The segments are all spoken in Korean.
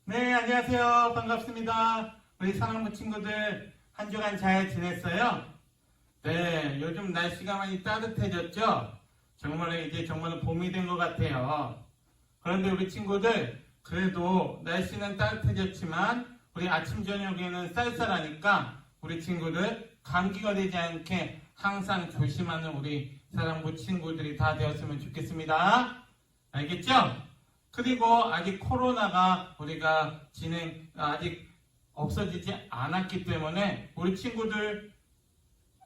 네, 안녕하세요. 반갑습니다. 우리 사랑하는 친구들 한 주간 잘 지냈어요? 네, 요즘 날씨가 많이 따뜻해졌죠? 정말 이제 정말 봄이 된 것 같아요. 그런데 우리 친구들 그래도 날씨는 따뜻해졌지만 우리 아침 저녁에는 쌀쌀하니까 우리 친구들 감기가 되지 않게 항상 조심하는 우리 사랑부 친구들이 다 되었으면 좋겠습니다. 알겠죠? 그리고 아직 코로나가 우리가 아직 없어지지 않았기 때문에 우리 친구들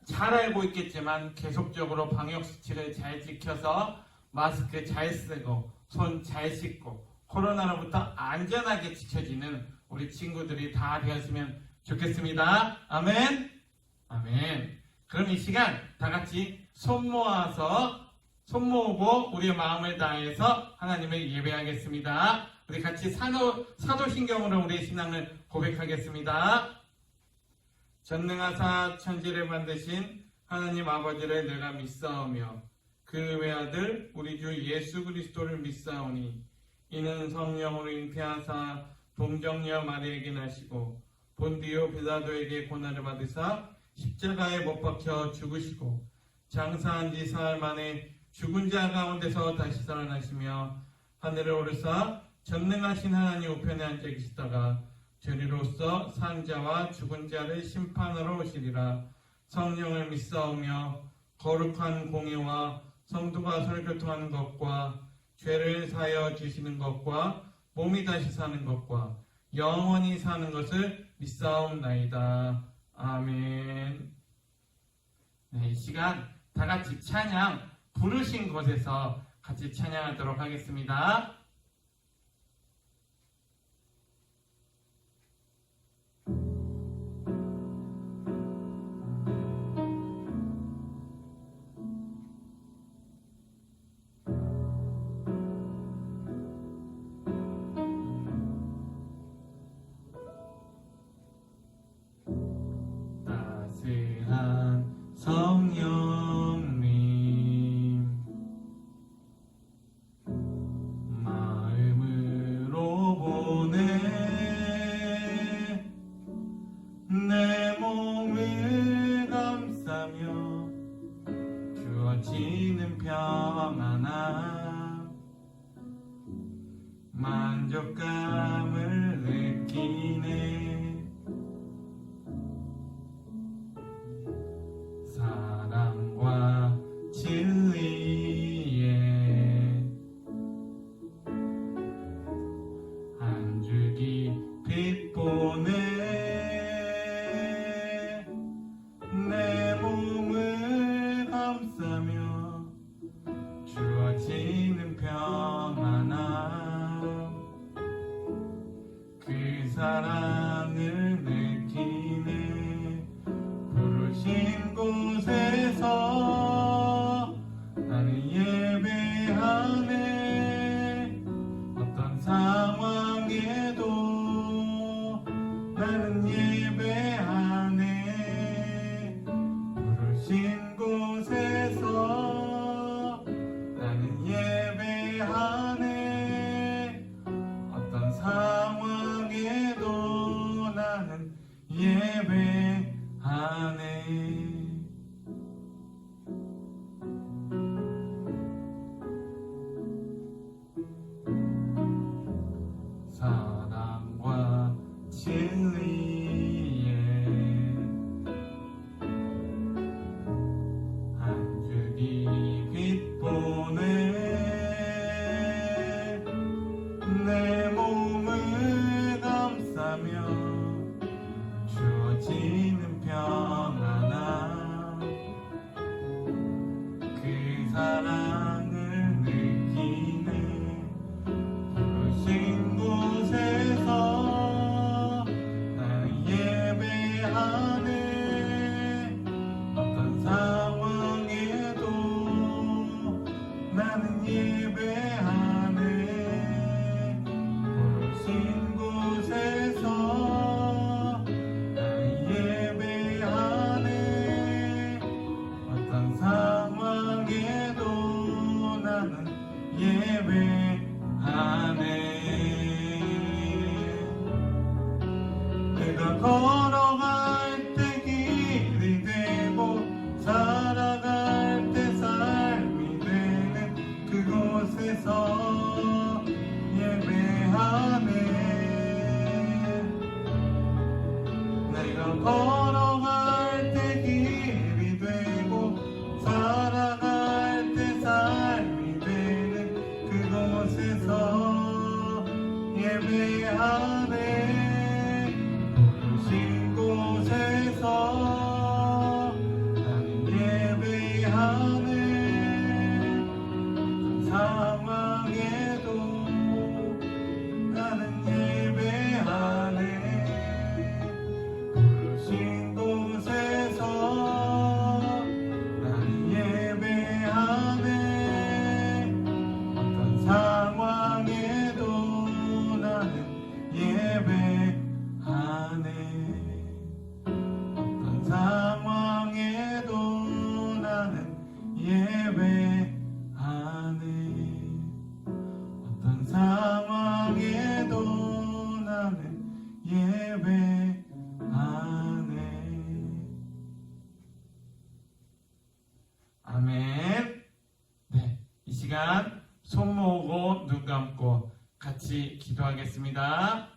잘 알고 있겠지만 계속적으로 방역수칙을 잘 지켜서 마스크 잘 쓰고 손 잘 씻고 코로나로부터 안전하게 지켜지는 우리 친구들이 다 되었으면 좋겠습니다. 아멘. 아멘. 그럼 이 시간 다 같이 손 모으고 우리의 마음을 다해서 하나님을 예배하겠습니다. 우리 같이 사도신경으로 우리의 신앙을 고백하겠습니다. 전능하사 천지를 만드신 하나님 아버지를 내가 믿사오며 그 외아들 우리 주 예수 그리스도를 믿사오니 이는 성령으로 잉태하사 동정녀 마리에게 나시고 본디오 빌라도에게 고난을 받으사 십자가에 못 박혀 죽으시고 장사한 지 사흘 만에 죽은 자 가운데서 다시 살아나시며 하늘에 오르사 전능하신 하나님 우편에 앉아 계시다가 죄리로서 산 자와 죽은 자를 심판하러 오시리라. 성령을 믿사오며 거룩한 공예와 성도가 설교통하는 것과 죄를 사하여 주시는 것과 몸이 다시 사는 것과 영원히 사는 것을 믿사옵나이다. 아멘. 네, 이 시간 다 같이 찬양 부르신 곳에서 같이 찬양하도록 하겠습니다. 따스한 성령님 마음으로 보내 내 몸을 감싸며 주어지는 평안함 만족감을 느끼네 사랑과 진리에 한 줄기 빛 보내 내 몸을 감싸며 주어지는 평안함 그 사랑을 느끼네 부르신 곳에서 나는 예배하네 어떤 상황에도 나는 예배하네 부르신 곳에서 나는 예배하네 어떤 상황에도 내가 걸어갈 때 길이 되고 살아갈 때 삶이 되는 그곳에서 예배하네. 내가 걸어갈 때 길이 되고 살아갈 때 삶이 되는 그곳에서 예배하네. 부르신 곳에서 나는 예배하네. 상황에도 나는 예배하네. 부르신 곳에서 나는 예배하네. 어떤 상황에도 나는 예배하네. 어떤 상황에도 나는 예배하네. 어떤 상황에도 나는 예배하네. 아멘. 네, 이 시간 손 모으고 눈 감고 같이 기도하겠습니다.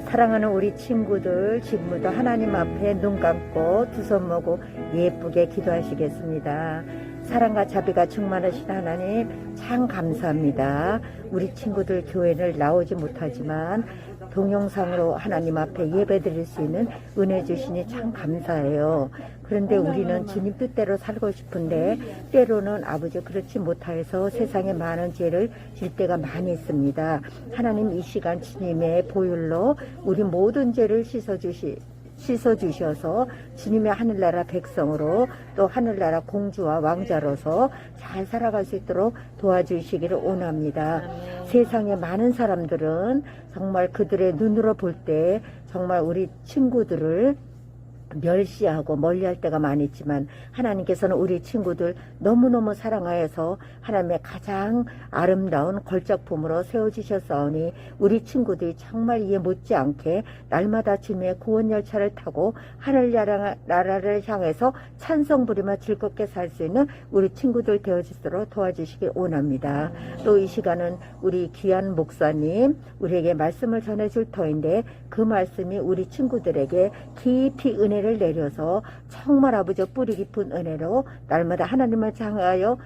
사랑하는 우리 친구들, 지금부터 하나님 앞에 눈 감고 두 손 모으고 예쁘게 기도하시겠습니다. 사랑과 자비가 충만하신 하나님, 참 감사합니다. 우리 친구들 교회를 나오지 못하지만 동영상으로 하나님 앞에 예배드릴 수 있는 은혜 주시니 참 감사해요. 그런데 우리는 주님 뜻대로 살고 싶은데 때로는 아버지 그렇지 못하여서 세상에 많은 죄를 질 때가 많이 있습니다. 하나님, 이 시간 주님의 보혈로 우리 모든 죄를 씻어주셔서 주님의 하늘나라 백성으로 또 하늘나라 공주와 왕자로서 잘 살아갈 수 있도록 도와주시기를 원합니다. 세상에 많은 사람들은 정말 그들의 눈으로 볼 때 정말 우리 친구들을 멸시하고 멀리할 때가 많이 있지만 하나님께서는 우리 친구들 너무너무 사랑하여서 하나님의 가장 아름다운 걸작품으로 세워주셨사오니 우리 친구들이 정말 이해 못지않게 날마다 주님의 구원열차를 타고 하늘나라를 향해서 찬송 부리며 즐겁게 살 수 있는 우리 친구들 되어지도록 도와주시길 원합니다. 또 이 시간은 우리 귀한 목사님 우리에게 말씀을 전해줄 터인데 그 말씀이 우리 친구들에게 깊이 은혜를 내려서 정말 아버지 뿌리 깊은 은혜로 날마다 하나님을 향하여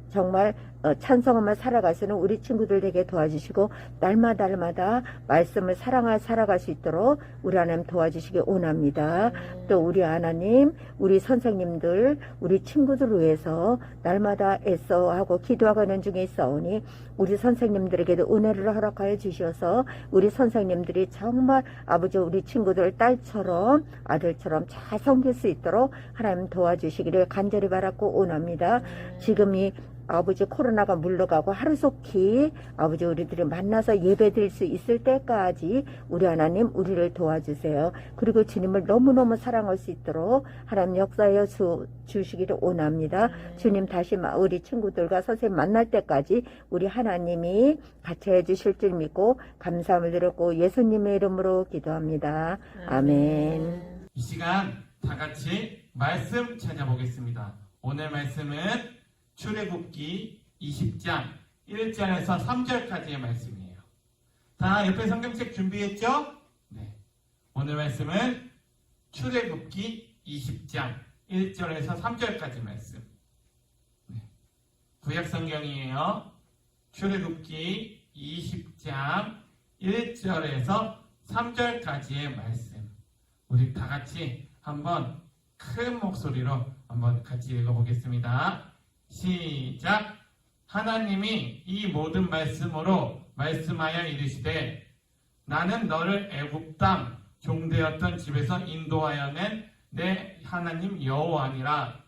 정말 찬송하며 살아갈 수 있는 우리 친구들에게 도와주시고 날마다 말씀을 사랑하여 살아갈 수 있도록 우리 하나님 도와주시기 원합니다. 또 우리 하나님, 우리 선생님들, 우리 친구들을 위해서 날마다 애써하고 기도하고 있는 중에 있사오니 우리 선생님들에게도 은혜를 허락하여 주셔서 우리 선생님들이 정말 아버지 우리 친구들 딸처럼 아들처럼 잘 섬길 수 있도록 하나님 도와주시기를 간절히 바라고 원합니다. 지금 이 아버지 코로나가 물러가고 하루속히 아버지 우리들이 만나서 예배드릴 수 있을 때까지 우리 하나님 우리를 도와주세요. 그리고 주님을 너무너무 사랑할 수 있도록 하나님 역사하여 주시기를 원합니다. 주님 다시 우리 친구들과 선생님 만날 때까지 우리 하나님이 같이 해주실 줄 믿고 감사함을 드렸고 예수님의 이름으로 기도합니다. 아멘. 이 시간 다 같이 말씀 찾아보겠습니다. 오늘 말씀은 출애굽기 20장 1절에서 3절까지의 말씀이에요. 다 옆에 성경책 준비했죠? 네. 오늘 말씀은 출애굽기 20장 1절에서 3절까지 말씀. 네. 구약 성경이에요. 출애굽기 20장 1절에서 3절까지의 말씀. 우리 다 같이 한번 큰 목소리로 한번 같이 읽어보겠습니다. 시작. 하나님이 이 모든 말씀으로 말씀하여 이르시되 나는 너를 애굽 땅 종되었던 집에서 인도하여 낸 내 하나님 여호와니라.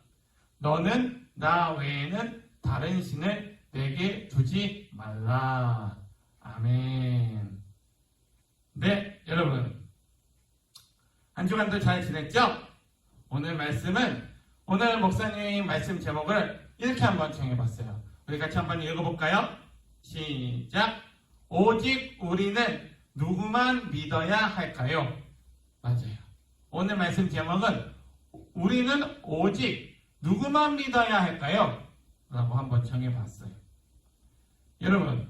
너는 나 외에는 다른 신을 내게 두지 말라. 아멘. 네, 여러분 한 주간도 잘 지냈죠? 오늘 말씀은 오늘 목사님 말씀 제목을 이렇게 한번 정해봤어요. 우리 같이 한번 읽어볼까요? 시작. 오직 우리는 누구만 믿어야 할까요? 맞아요. 오늘 말씀 제목은 우리는 오직 누구만 믿어야 할까요? 라고 한번 정해봤어요. 여러분,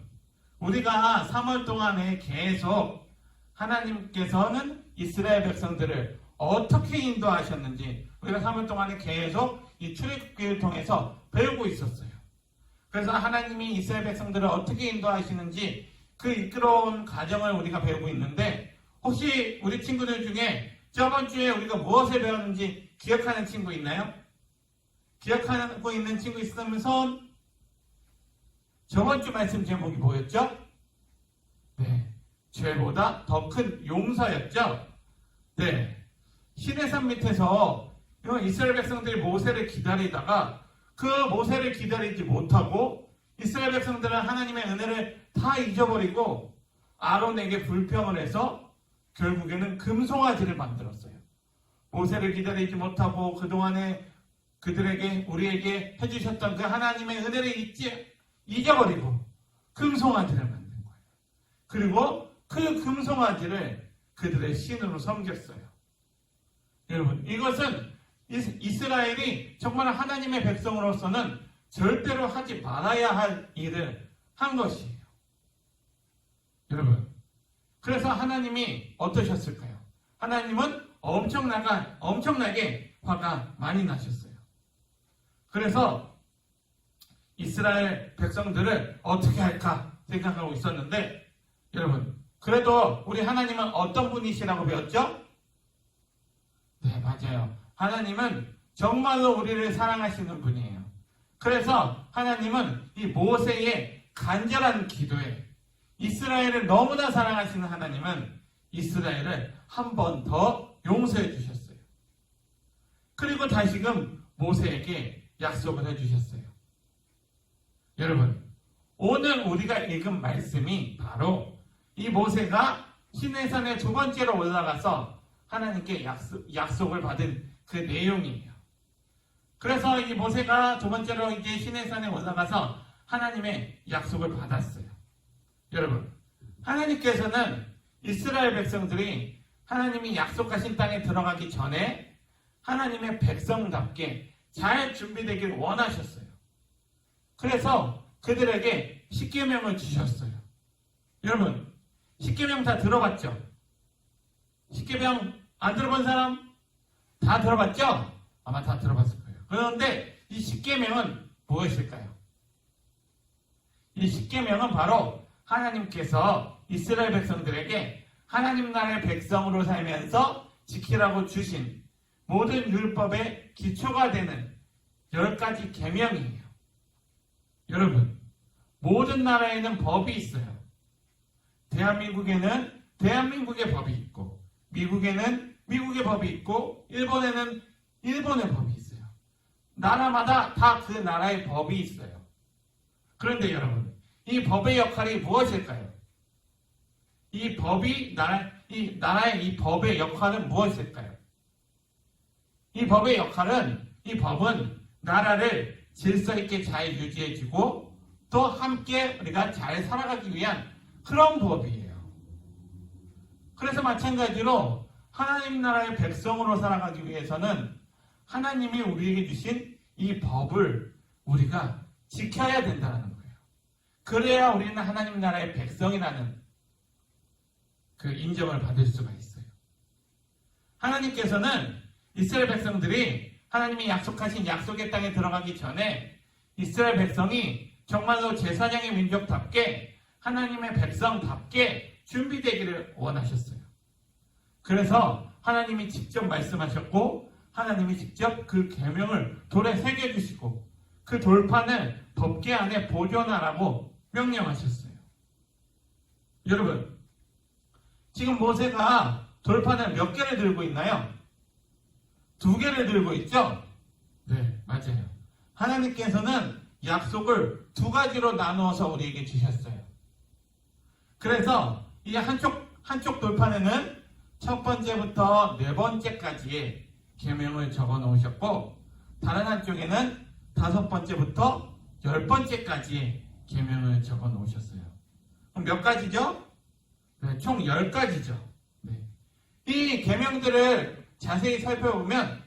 우리가 3월 동안에 계속 하나님께서는 이스라엘 백성들을 어떻게 인도하셨는지 우리가 3월 동안에 계속 이 출애굽기를 통해서 배우고 있었어요. 그래서 하나님이 이스라엘 백성들을 어떻게 인도하시는지 그 이끌어온 과정을 우리가 배우고 있는데, 혹시 우리 친구들 중에 저번 주에 우리가 무엇을 배웠는지 기억하는 친구 있나요? 기억하고 있는 친구 있으면 손. 저번 주 말씀 제목이 뭐였죠? 네, 죄보다 더 큰 용서였죠? 네, 시내산 밑에서 이스라엘 백성들이 모세를 기다리다가 그 모세를 기다리지 못하고 이스라엘 백성들은 하나님의 은혜를 다 잊어버리고 아론에게 불평을 해서 결국에는 금송아지를 만들었어요. 모세를 기다리지 못하고 그동안에 그들에게 우리에게 해주셨던 그 하나님의 은혜를 잊어버리고 금송아지를 만든 거예요. 그리고 그 금송아지를 그들의 신으로 섬겼어요. 여러분, 이것은 이스라엘이 정말 하나님의 백성으로서는 절대로 하지 말아야 할 일을 한 것이에요. 여러분, 그래서 하나님이 어떠셨을까요? 하나님은 엄청나게 화가 많이 나셨어요. 그래서 이스라엘 백성들을 어떻게 할까 생각하고 있었는데, 여러분, 그래도 우리 하나님은 어떤 분이시라고 배웠죠? 네, 맞아요. 하나님은 정말로 우리를 사랑하시는 분이에요. 그래서 하나님은 이 모세의 간절한 기도에 이스라엘을 너무나 사랑하시는 하나님은 이스라엘을 한 번 더 용서해 주셨어요. 그리고 다시금 모세에게 약속을 해주셨어요. 여러분, 오늘 우리가 읽은 말씀이 바로 이 모세가 시내산에 두 번째로 올라가서 하나님께 약속을 받은 그 내용이에요. 그래서 이 모세가 두 번째로 이제 시내산에 올라가서 하나님의 약속을 받았어요. 여러분, 하나님께서는 이스라엘 백성들이 하나님이 약속하신 땅에 들어가기 전에 하나님의 백성답게 잘 준비되길 원하셨어요. 그래서 그들에게 십계명을 주셨어요. 여러분, 십계명 다 들어봤죠? 십계명 안 들어본 사람? 다 들어봤죠? 아마 다 들어봤을 거예요. 그런데 이 십계명은 무엇일까요? 이 십계명은 바로 하나님께서 이스라엘 백성들에게 하나님 나라의 백성으로 살면서 지키라고 주신 모든 율법의 기초가 되는 10가지 계명이에요. 여러분, 모든 나라에는 법이 있어요. 대한민국에는 대한민국의 법이 있고, 미국에는 미국의 법이 있고, 일본에는 일본의 법이 있어요. 나라마다 다 그 나라의 법이 있어요. 그런데 여러분, 이 법의 역할이 무엇일까요? 이 나라의 이 법의 역할은 무엇일까요? 이 법은 나라를 질서 있게 잘 유지해주고 또 함께 우리가 잘 살아가기 위한 그런 법이에요. 그래서 마찬가지로 하나님 나라의 백성으로 살아가기 위해서는 하나님이 우리에게 주신 이 법을 우리가 지켜야 된다는 거예요. 그래야 우리는 하나님 나라의 백성이라는 그 인정을 받을 수가 있어요. 하나님께서는 이스라엘 백성들이 하나님이 약속하신 약속의 땅에 들어가기 전에 이스라엘 백성이 정말로 제사장의 민족답게 하나님의 백성답게 준비되기를 원하셨어요. 그래서 하나님이 직접 말씀하셨고 하나님이 직접 그 계명을 돌에 새겨주시고 그 돌판을 법궤 안에 보존하라고 명령하셨어요. 여러분, 지금 모세가 돌판을 몇 개를 들고 있나요? 2개를 들고 있죠? 네, 맞아요. 하나님께서는 약속을 2가지로 나누어서 우리에게 주셨어요. 그래서 이 한쪽 돌판에는 첫 번째부터 4번째까지의 계명을 적어 놓으셨고, 다른 한쪽에는 5번째부터 10번째까지 계명을 적어 놓으셨어요. 그럼 몇 가지죠? 네, 총 10가지죠. 네. 이 계명들을 자세히 살펴보면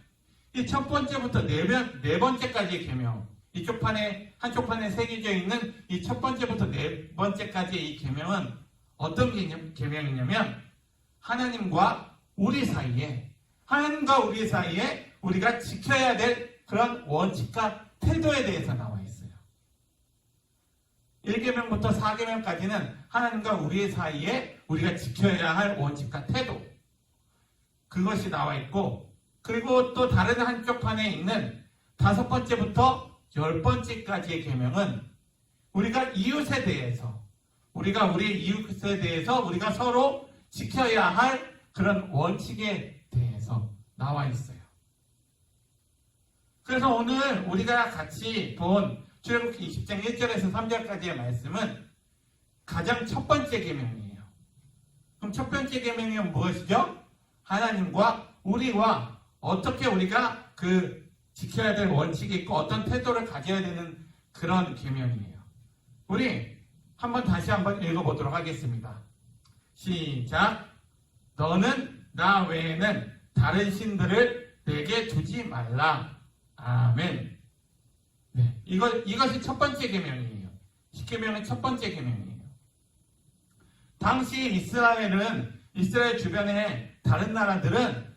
이 첫 번째부터 네 번째까지의 계명, 이쪽 판에 한쪽 판에 새겨져 있는 이 첫 번째부터 네 번째까지의 이 계명은 어떤 계명이냐면 하나님과 우리 사이에 우리가 지켜야 될 그런 원칙과 태도에 대해서 나와 있어요. 1계명부터 4계명까지는 하나님과 우리 사이에 우리가 지켜야 할 원칙과 태도, 그것이 나와 있고, 그리고 또 다른 한쪽 판에 있는 5번째부터 10번째까지의 계명은 우리가 이웃에 대해서, 우리가 우리 이웃에 대해서 우리가 서로 지켜야 할 그런 원칙에 대해서 나와 있어요. 그래서 오늘 우리가 같이 본 출애굽기 20장 1절에서 3절까지의 말씀은 가장 첫 번째 계명이에요. 그럼 첫 번째 계명이 무엇이죠? 하나님과 우리와 어떻게 우리가 지켜야 될 원칙이 있고 어떤 태도를 가져야 되는 그런 계명이에요. 우리 다시 한번 읽어보도록 하겠습니다. 시작. 너는 나 외에는 다른 신들을 내게 두지 말라. 아멘. 네, 이것이 첫 번째 계명이에요. 10계명은 첫 번째 계명이에요. 당시 이스라엘 주변의 다른 나라들은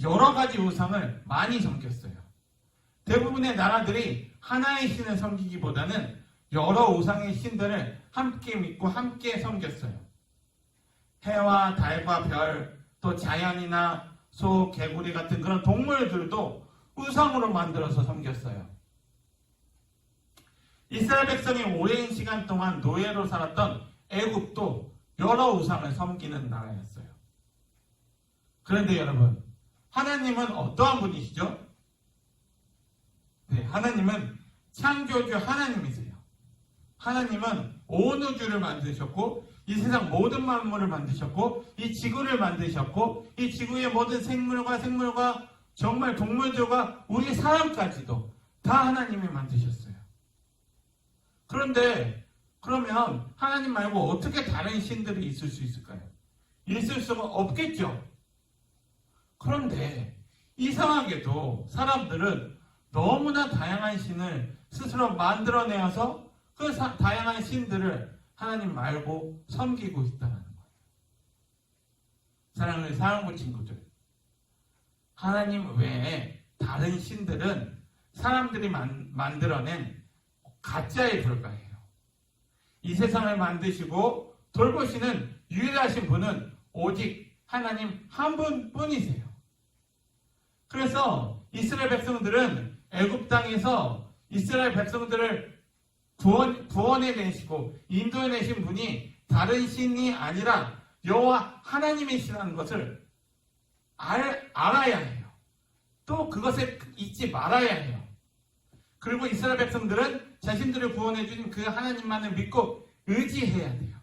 여러 가지 우상을 많이 섬겼어요. 대부분의 나라들이 하나의 신을 섬기기보다는 여러 우상의 신들을 함께 믿고 함께 섬겼어요. 해와 달과 별, 또 자연이나 소, 개구리 같은 그런 동물들도 우상으로 만들어서 섬겼어요. 이스라엘 백성이 오랜 시간 동안 노예로 살았던 애굽도 여러 우상을 섬기는 나라였어요. 그런데 여러분, 하나님은 어떠한 분이시죠? 네, 하나님은 창조주 하나님이세요. 하나님은 온 우주를 만드셨고 이 세상 모든 만물을 만드셨고 이 지구를 만드셨고 이 지구의 모든 생물과 정말 동물들과 우리 사람까지도 다 하나님이 만드셨어요. 그런데 그러면 하나님 말고 어떻게 다른 신들이 있을 수 있을까요? 있을 수가 없겠죠. 그런데 이상하게도 사람들은 너무나 다양한 신을 스스로 만들어내어서 그 다양한 신들을 하나님 말고 섬기고 있다는 거예요. 사랑하는 사랑부 친구들, 하나님 외에 다른 신들은 사람들이 만들어낸 가짜에 불과해요. 이 세상을 만드시고 돌보시는 유일하신 분은 오직 하나님 한 분뿐이세요. 그래서 이스라엘 백성들은 애굽 땅에서 이스라엘 백성들을 구원해내시고 인도해내신 분이 다른 신이 아니라 여호와 하나님이시라는 것을 알아야 해요. 또 그것에 잊지 말아야 해요. 그리고 이스라엘 백성들은 자신들을 구원해주신 그 하나님만을 믿고 의지해야 돼요.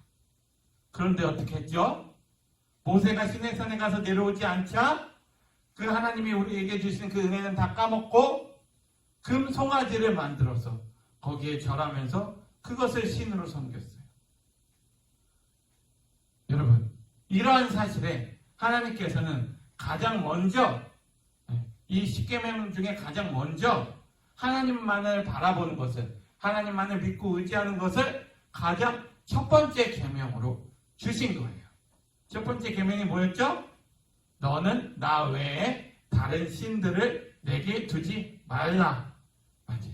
그런데 어떻게 했죠? 모세가 시내산에 가서 내려오지 않자 그 하나님이 우리에게 주신 그 은혜는 다 까먹고 금 송아지를 만들어서 거기에 절하면서 그것을 신으로 섬겼어요. 여러분, 이러한 사실에 하나님께서는 가장 먼저 이 10계명 중에 가장 먼저 하나님만을 바라보는 것을, 하나님만을 믿고 의지하는 것을 가장 첫 번째 계명으로 주신 거예요. 첫 번째 계명이 뭐였죠? 너는 나 외에 다른 신들을 내게 두지 말라. 맞아요.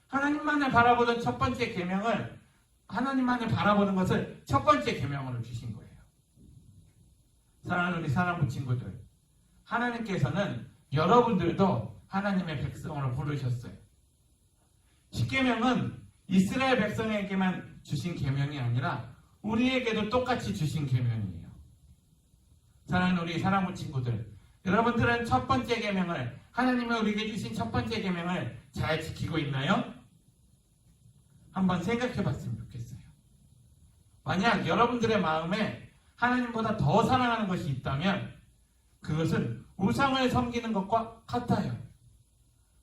하나님만을 바라보던 첫 번째 계명을, 하나님만을 바라보는 것을 첫 번째 계명으로 주신 거예요. 사랑하는 우리 사랑부 친구들, 하나님께서는 여러분들도 하나님의 백성으로 부르셨어요. 10계명은 이스라엘 백성에게만 주신 계명이 아니라 우리에게도 똑같이 주신 계명이에요. 사랑하는 우리 사랑부 친구들, 여러분들은 첫 번째 계명을, 하나님이 우리에게 주신 첫 번째 계명을 잘 지키고 있나요? 한번 생각해 봤으면 좋겠어요. 만약 여러분들의 마음에 하나님보다 더 사랑하는 것이 있다면 그것은 우상을 섬기는 것과 같아요.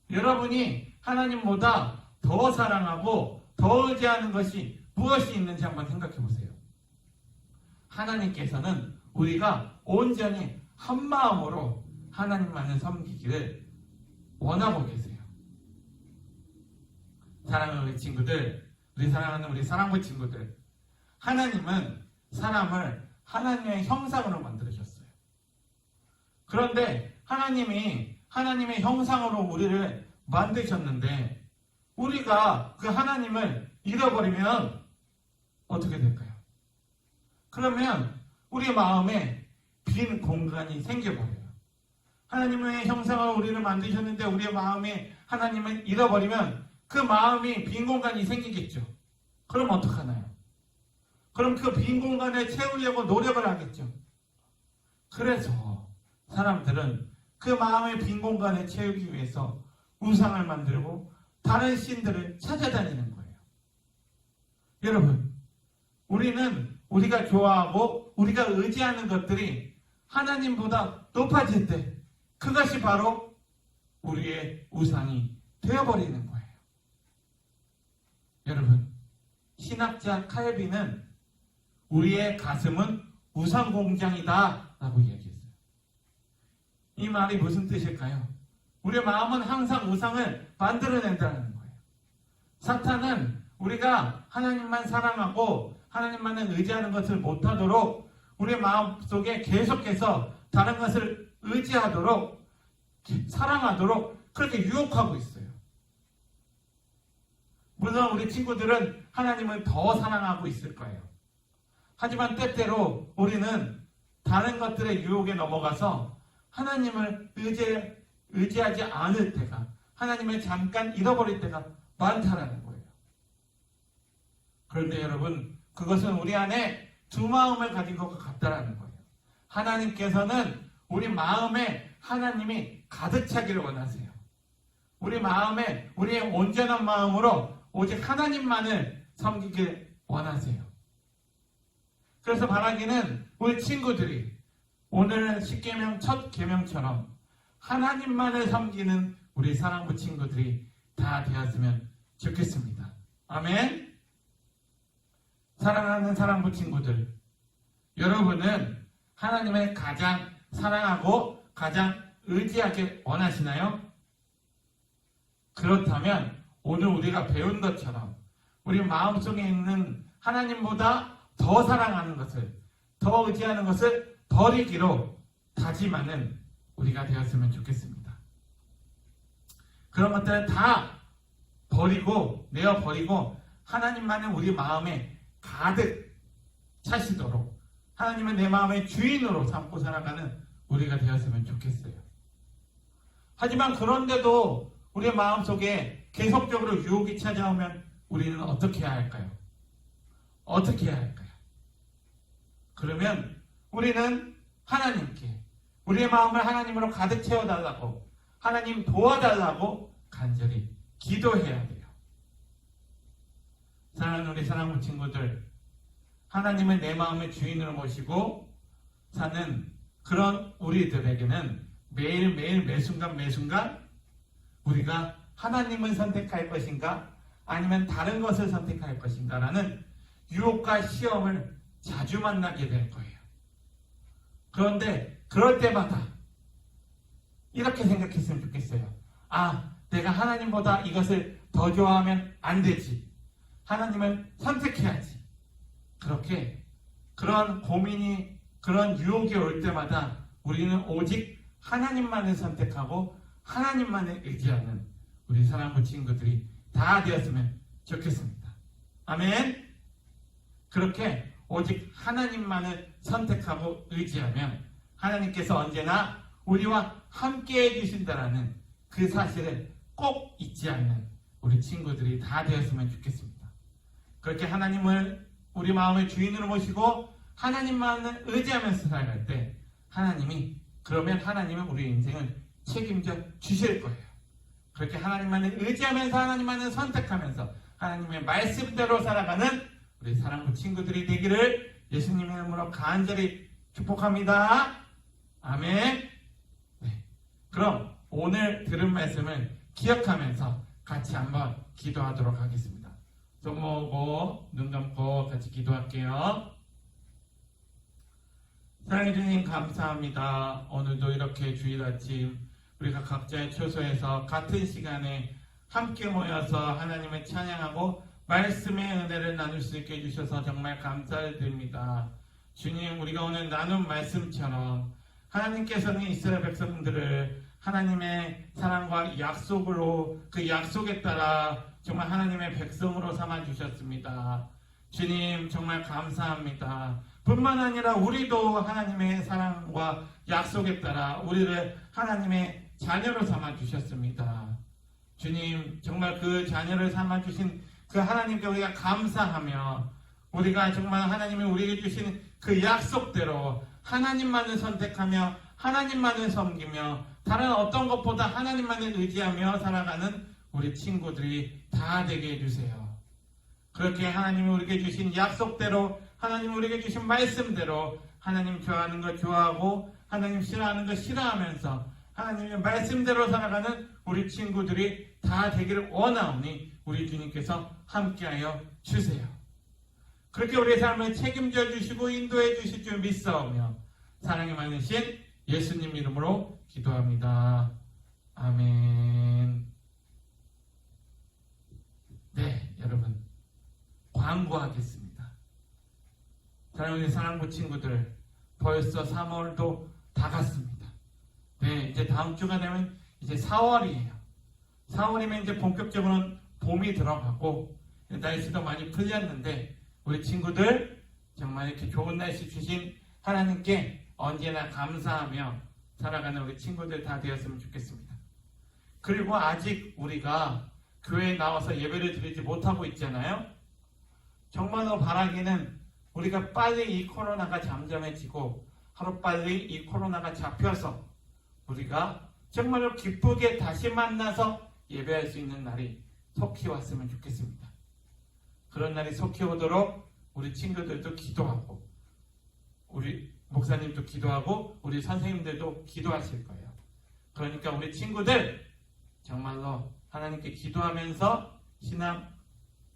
여러분이 하나님보다 더 사랑하고 더 의지하는 것이 무엇이 있는지 한번 생각해 보세요. 하나님께서는 우리가 온전히 한 마음으로 하나님만을 섬기기를 원하고 계세요. 사랑하는 우리 친구들, 우리 사랑하는 우리 사랑부 친구들, 하나님은 사람을 하나님의 형상으로 만들으셨어요. 그런데 하나님이 하나님의 형상으로 우리를 만드셨는데 우리가 그 하나님을 잃어버리면 어떻게 될까요? 그러면 우리 마음에 빈 공간이 생겨버려요. 하나님의 형상으로 우리를 만드셨는데 우리의 마음에 하나님을 잃어버리면 그 마음이 빈 공간이 생기겠죠. 그럼 어떡하나요? 그럼 그 빈 공간을 채우려고 노력을 하겠죠. 그래서 사람들은 그 마음의 빈 공간을 채우기 위해서 우상을 만들고 다른 신들을 찾아다니는 거예요. 여러분, 우리는 우리가 좋아하고 우리가 의지하는 것들이 하나님보다 높아질 때 그것이 바로 우리의 우상이 되어버리는 거예요. 여러분, 신학자 칼빈은 우리의 가슴은 우상 공장이다 라고 이야기했어요. 이 말이 무슨 뜻일까요? 우리의 마음은 항상 우상을 만들어낸다는 거예요. 사탄은 우리가 하나님만 사랑하고 하나님만을 의지하는 것을 못하도록 우리의 마음속에 계속해서 다른 것을 의지하도록 사랑하도록 그렇게 유혹하고 있어요. 물론 우리 친구들은 하나님을 더 사랑하고 있을 거예요. 하지만 때때로 우리는 다른 것들의 유혹에 넘어가서 하나님을 의지하지 않을 때가, 하나님을 잠깐 잃어버릴 때가 많다라는 거예요. 그런데 여러분, 그것은 우리 안에 두 마음을 가진 것과 같다라는 거예요. 하나님께서는 우리 마음에 하나님이 가득 차기를 원하세요. 우리 마음에 우리의 온전한 마음으로 오직 하나님만을 섬기길 원하세요. 그래서 바라기는 우리 친구들이 오늘 10계명 첫 계명처럼 하나님만을 섬기는 우리 사랑부 친구들이 다 되었으면 좋겠습니다. 아멘. 사랑하는 사랑부 친구들, 여러분은 하나님을 가장 사랑하고 가장 의지하길 원하시나요? 그렇다면 오늘 우리가 배운 것처럼 우리 마음속에 있는 하나님보다 더 사랑하는 것을, 더 의지하는 것을 버리기로 다짐하는 우리가 되었으면 좋겠습니다. 그런 것들을 다 버리고, 내어버리고 하나님만을 우리 마음에 가득 차시도록 하나님은 내 마음의 주인으로 삼고 살아가는 우리가 되었으면 좋겠어요. 하지만 그런데도 우리의 마음속에 계속적으로 유혹이 찾아오면 우리는 어떻게 해야 할까요? 어떻게 해야 할까요? 그러면 우리는 하나님께 우리의 마음을 하나님으로 가득 채워달라고, 하나님 도와달라고 간절히 기도해야 돼요. 사랑하는 우리 사랑하는 친구들, 하나님을 내 마음의 주인으로 모시고 사는 그런 우리들에게는 매일매일 매순간 우리가 하나님을 선택할 것인가 아니면 다른 것을 선택할 것인가 라는 유혹과 시험을 자주 만나게 될 거예요. 그런데 그럴 때마다 이렇게 생각했으면 좋겠어요. 아, 내가 하나님보다 이것을 더 좋아하면 안 되지. 하나님을 선택해야지. 그렇게 그런 고민이, 그런 유혹이 올 때마다 우리는 오직 하나님만을 선택하고 하나님만을 의지하는 우리 사랑하는 친구들이 다 되었으면 좋겠습니다. 아멘. 그렇게 오직 하나님만을 선택하고 의지하면 하나님께서 언제나 우리와 함께 해주신다라는 그 사실을 꼭 잊지 않는 우리 친구들이 다 되었으면 좋겠습니다. 그렇게 하나님을 우리 마음의 주인으로 모시고 하나님만을 의지하면서 살아갈 때 그러면 하나님은 우리 인생을 책임져 주실 거예요. 그렇게 하나님만을 의지하면서 하나님만을 선택하면서 하나님의 말씀대로 살아가는 우리 사랑하는 친구들이 되기를 예수님의 이름으로 간절히 축복합니다. 아멘. 네. 그럼 오늘 들은 말씀을 기억하면서 같이 한번 기도하도록 하겠습니다. 손 모으고 눈 감고 같이 기도할게요. 사랑해 주님 감사합니다. 오늘도 이렇게 주일 아침 우리가 각자의 처소에서 같은 시간에 함께 모여서 하나님을 찬양하고 말씀의 은혜를 나눌 수 있게 해주셔서 정말 감사드립니다. 주님, 우리가 오늘 나눈 말씀처럼 하나님께서는 이스라엘 백성들을 하나님의 사랑과 약속으로 그 약속에 따라 정말 하나님의 백성으로 삼아주셨습니다. 주님, 정말 감사합니다. 뿐만 아니라 우리도 하나님의 사랑과 약속에 따라 우리를 하나님의 자녀로 삼아주셨습니다. 주님, 정말 그 자녀를 삼아주신 그 하나님께 우리가 감사하며 우리가 정말 하나님이 우리에게 주신 그 약속대로 하나님만을 선택하며 하나님만을 섬기며 다른 어떤 것보다 하나님만을 의지하며 살아가는 우리 친구들이 다 되게 해주세요. 그렇게 하나님이 우리에게 주신 약속대로 하나님이 우리에게 주신 말씀대로 하나님 좋아하는 거 좋아하고 하나님 싫어하는 거 싫어하면서 하나님의 말씀대로 살아가는 우리 친구들이 다 되기를 원하오니 우리 주님께서 함께하여 주세요. 그렇게 우리의 삶을 책임져 주시고 인도해 주실 줄 믿사오며 사랑이 많으신 예수님 이름으로 기도합니다. 아멘. 네, 여러분 광고하겠습니다. 사랑하는 사랑부 친구들, 벌써 3월도 다 갔습니다. 네, 이제 다음 주가 되면 이제 4월이에요. 4월이면 이제 본격적으로는 봄이 들어가고 날씨도 많이 풀렸는데 우리 친구들 정말 이렇게 좋은 날씨 주신 하나님께 언제나 감사하며 살아가는 우리 친구들 다 되었으면 좋겠습니다. 그리고 아직 우리가 교회에 나와서 예배를 드리지 못하고 있잖아요. 정말로 바라기는 우리가 빨리 이 코로나가 잠잠해지고 하루빨리 이 코로나가 잡혀서 우리가 정말로 기쁘게 다시 만나서 예배할 수 있는 날이 속히 왔으면 좋겠습니다. 그런 날이 속히 오도록 우리 친구들도 기도하고 우리 목사님도 기도하고 우리 선생님들도 기도하실 거예요. 그러니까 우리 친구들 정말로 하나님께 기도하면서 신앙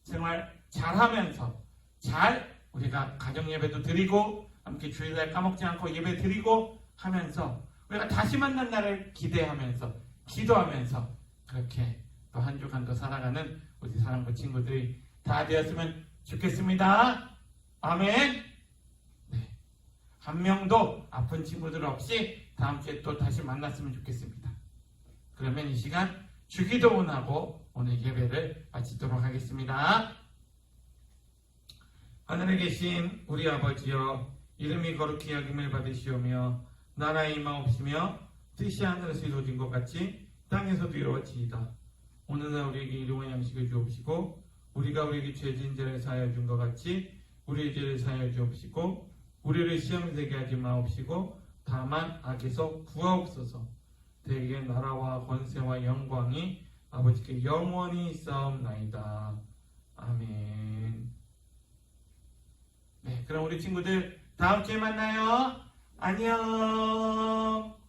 생활 잘하면서 잘 우리가 가정 예배도 드리고 함께 주일날 까먹지 않고 예배 드리고 하면서 우리가 다시 만난 날을 기대하면서 기도하면서 그렇게 또 한 주간도 살아가는 우리 사랑부 친구들이 다 되었으면 좋겠습니다. 아멘. 네. 한 명도 아픈 친구들 없이 다음 주에 또 다시 만났으면 좋겠습니다. 그러면 이 시간 주기도문하고 오늘 예배를 마치도록 하겠습니다. 하늘에 계신 우리 아버지여, 이름이 거룩히 여김을 받으시오며 나라의 임하옵시며 뜻이 하늘에서 이루어진 것 같이 땅에서도 이루어지이다. 오늘날 우리에게 일용할 양식을 주옵시고 우리가 우리에게 죄진 자를 사하여 준 것 같이 우리의 죄를 사하여 주옵시고 우리를 시험에 들게 하지 마옵시고 다만 악에서 구하옵소서. 대개 나라와 권세와 영광이 아버지께 영원히 있사옵나이다. 아멘. 네, 그럼 우리 친구들 다음 주에 만나요. 안녕.